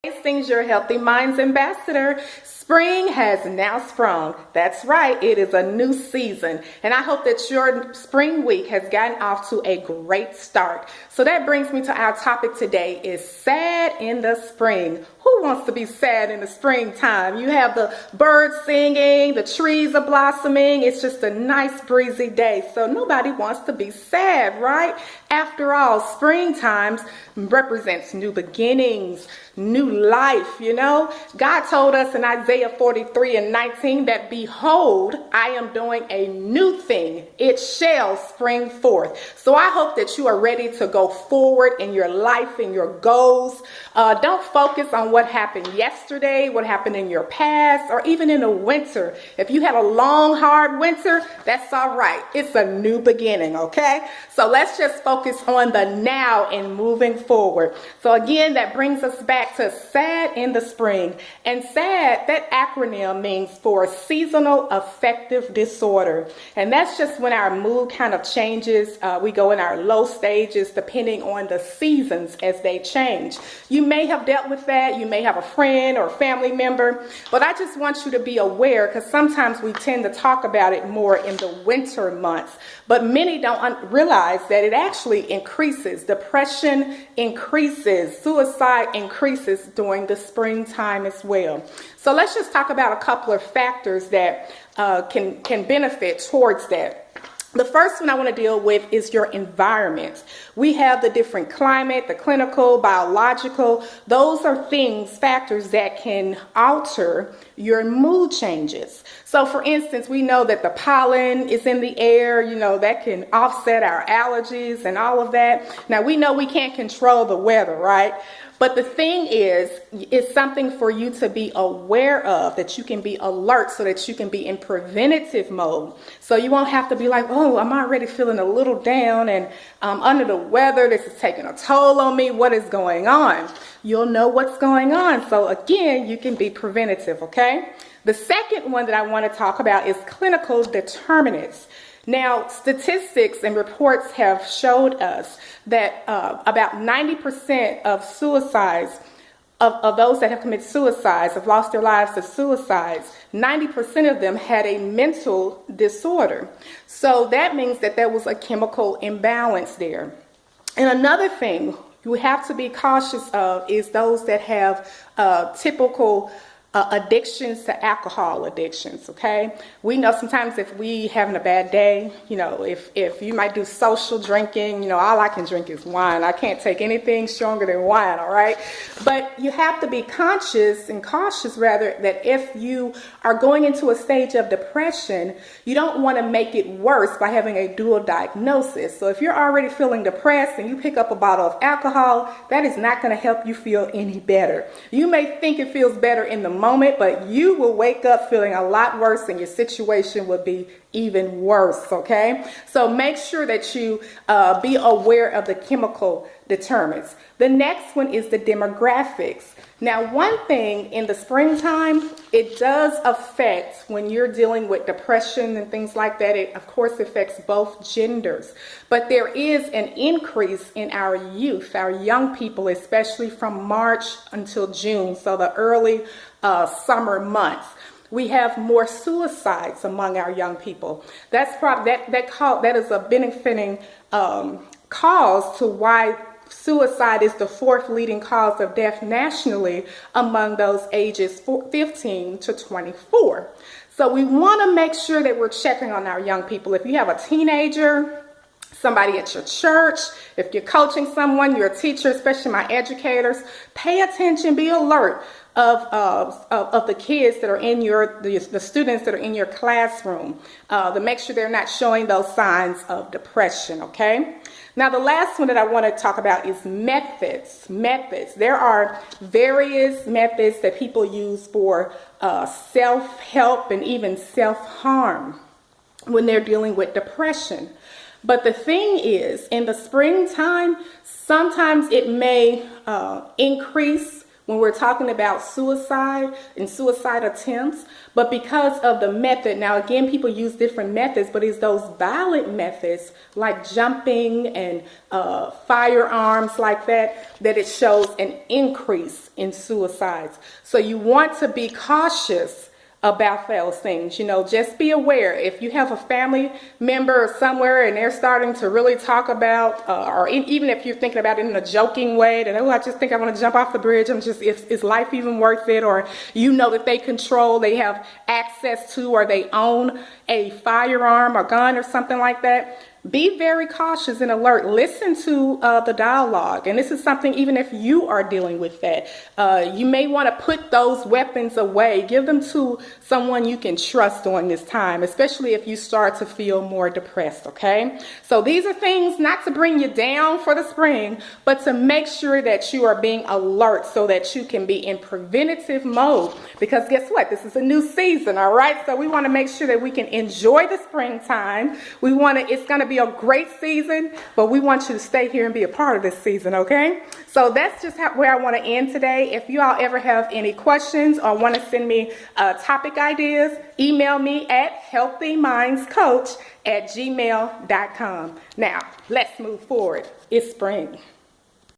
Hastings, your Healthy Minds Ambassador. Spring has now sprung. That's right, it is a new season. And I hope that your spring week has gotten off to a great start. So that brings me to our topic today is sad in the spring. Who wants to be sad in the springtime? You have the birds singing, the trees are blossoming. It's just a nice breezy day. So nobody wants to be sad, right? After all, springtime represents new beginnings, new life, you know. God told us in Isaiah 43:19 that behold, I am doing a new thing. It shall spring forth. So I hope that you are ready to go forward in your life and your goals. Don't focus on what happened yesterday, what happened in your past, or even in the winter. If you had a long, hard winter, that's all right. It's a new beginning, okay? So let's just focus on the now and moving forward. So again, that brings us back to SAD in the spring. And SAD, that acronym means for Seasonal Affective Disorder. And that's just when our mood kind of changes. We go in our low stages depending on the seasons as they change. You may have dealt with that. You may have a friend or family member. But I just want you to be aware because sometimes we tend to talk about it more in the winter months. But many don't realize that it actually increases. Depression increases. Suicide increases during the springtime as well. So let's just talk about a couple of factors that can benefit towards that. The first one I want to deal with is your environment. We have the different climate, the clinical, biological. Those are factors that can alter your mood changes. So for instance, we know that the pollen is in the air, you know, that can offset our allergies and all of that. Now we know we can't control the weather, right? But the thing is, it's something for you to be aware of, that you can be alert so that you can be in preventative mode. So you won't have to be like, oh, I'm already feeling a little down and under the weather. This is taking a toll on me. What is going on? You'll know what's going on. So again, you can be preventative, okay? The second one that I want to talk about is clinical determinants. Now, statistics and reports have showed us that about 90% of suicides, of those that have committed suicides, have lost their lives to suicides, 90% of them had a mental disorder. So that means that there was a chemical imbalance there. And another thing you have to be cautious of is those that have typical addictions to alcohol addictions, okay? We know sometimes if we having a bad day, you know, if you might do social drinking, you know, all I can drink is wine. I can't take anything stronger than wine, all right? But you have to be cautious rather, that if you are going into a stage of depression, you don't want to make it worse by having a dual diagnosis. So if you're already feeling depressed and you pick up a bottle of alcohol, that is not going to help you feel any better. You may think it feels better in the moment, but you will wake up feeling a lot worse and your situation will be even worse, okay? So make sure that you be aware of the chemical determinants. The next one is the demographics. Now, one thing in the springtime, it does affect when you're dealing with depression and things like that. It, of course, affects both genders. But there is an increase in our youth, our young people, especially from March until June, so the early summer months. We have more suicides among our young people. That's probably that is a benefiting cause to why suicide is the fourth leading cause of death nationally among those ages 15 to 24. So we want to make sure that we're checking on our young people. If you have a teenager, somebody at your church, if you're coaching someone, you're a teacher, especially my educators, pay attention, be alert of the kids that are in the students that are in your classroom, to make sure they're not showing those signs of depression, okay? Now, the last one that I want to talk about is methods. There are various methods that people use for self-help and even self-harm when they're dealing with depression. But the thing is, in the springtime, sometimes it may increase when we're talking about suicide and suicide attempts. But because of the method, now again, people use different methods, but it's those violent methods like jumping and firearms like that it shows an increase in suicides. So you want to be cautious about those things. You know, just be aware. If you have a family member somewhere and they're starting to really talk about, even if you're thinking about it in a joking way, that, oh, I just think I want to jump off the bridge. Is life even worth it? Or you know that they have access to, or they own a firearm or gun or something like that. Be very cautious and alert. Listen to the dialogue. And this is something, even if you are dealing with that, you may want to put those weapons away. Give them to someone you can trust during this time, especially if you start to feel more depressed, okay? So these are things not to bring you down for the spring, but to make sure that you are being alert so that you can be in preventative mode. Because guess what? This is a new season, all right? So we want to make sure that we can enjoy the springtime. It's going to be a great season, but we want you to stay here and be a part of this season, okay? So that's just where I want to end today. If you all ever have any questions or want to send me topic ideas, email me at healthymindscoach@gmail.com. Now, let's move forward. It's spring.